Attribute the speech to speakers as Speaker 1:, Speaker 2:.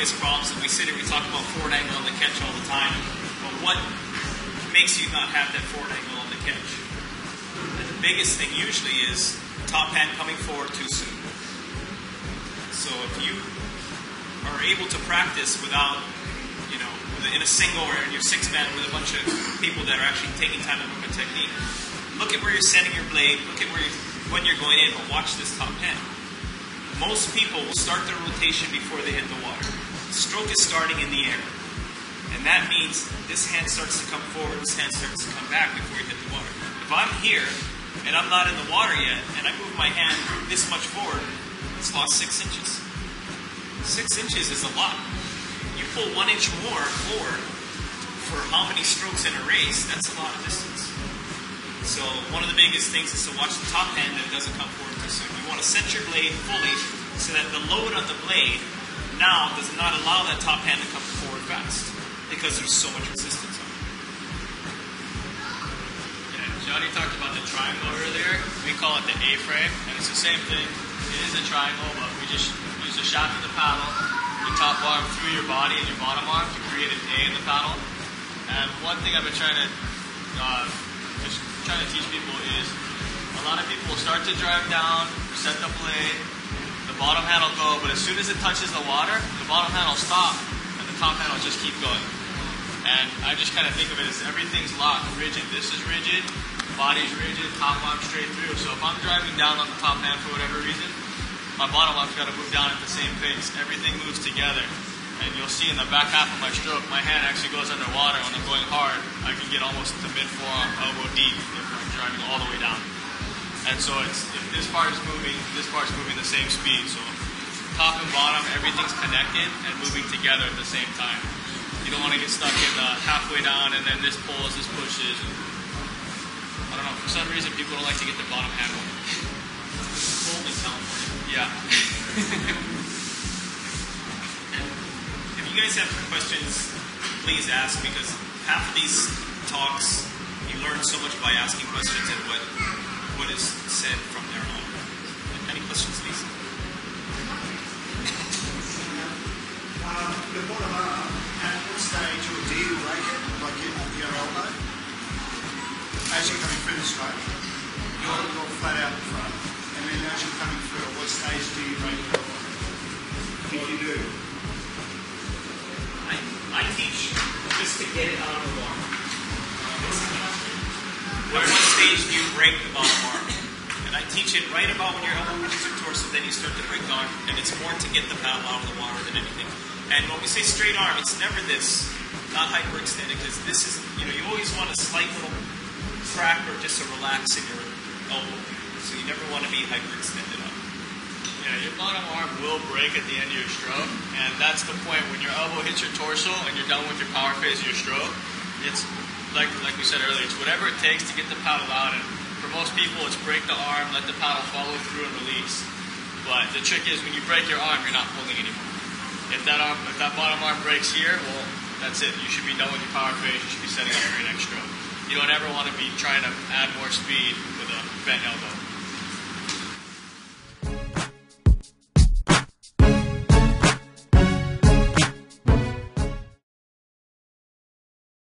Speaker 1: biggest problems that we sit here, we talk about forward angle on the catch all the time. But what makes you not have that forward angle on the catch? And the biggest thing usually is top hand coming forward too soon. So if you are able to practice without, in a single or in your six-man with a bunch of people that are actually taking time to work on technique, look at where you're setting your blade, look at when you're going in, but watch this top hand. Most people will start their rotation before they hit the water. The stroke is starting in the air. And that means this hand starts to come forward, this hand starts to come back before you hit the water. If I'm here, and I'm not in the water yet, and I move my hand this much forward, it's lost 6 inches. 6 inches is a lot. You pull 1 inch more forward for how many strokes in a race, that's a lot of distance. So one of the biggest things is to watch the top hand that it doesn't come forward too soon. You want to set your blade fully so that the load on the blade now does not allow that top hand to come forward fast because there's so much resistance on it.
Speaker 2: Yeah, Johnny talked about the triangle earlier. We call it the A-frame, and it's the same thing. It is a triangle, but we just use the shaft of the paddle, your top arm through your body and your bottom arm to create an A in the paddle. And one thing I've been trying to teach people is a lot of people will start to drive down, set the blade, the bottom hand will go, but as soon as it touches the water, the bottom hand will stop and the top hand will just keep going. And I just kind of think of it as everything's locked, rigid. This is rigid, body's rigid, top arm straight through. So if I'm driving down on the top hand for whatever reason, my bottom arm's got to move down at the same pace. Everything moves together. And you'll see in the back half of my stroke, my hand actually goes underwater. When I'm going hard, I can get almost to mid-forearm, elbow deep if I'm driving all the way down. And so if this part is moving, this part's moving the same speed. So top and bottom, everything's connected and moving together at the same time. You don't want to get stuck in the halfway down and then this pulls, this pushes. I don't know, for some reason people don't like to get their bottom hand over.
Speaker 1: Cold in California.
Speaker 2: Yeah.
Speaker 1: If you guys have questions, please ask, because half of these talks, you learn so much by asking questions and what is said from there on. Any questions, please?
Speaker 3: The bottom arm, at what stage, or do you break it, like your elbow? As you're coming through the stroke, you're flat out in front, and then as you're coming through, at what stage do you break your elbow? If you do.
Speaker 1: I teach just to get it out of the water. At what stage do you break the bottom arm? And I teach it right about when your elbow reaches your torso, then you start to break the arm, and it's more to get the paddle out of the water than anything. And when we say straight arm, it's never this, not hyperextended, because this is, you always want a slight little crack or just a relax in your elbow. So you never want to be hyperextended up.
Speaker 2: Yeah, your bottom arm will break at the end of your stroke, and that's the point. When your elbow hits your torso and you're done with your power phase of your stroke, it's like we said earlier, it's whatever it takes to get the paddle out. And for most people, it's break the arm, let the paddle follow through and release. But the trick is when you break your arm, you're not pulling anymore. If that bottom arm breaks here, well, that's it. You should be done with your power phase. You should be setting up for your next stroke. You don't ever want to be trying to add more speed with a bent elbow.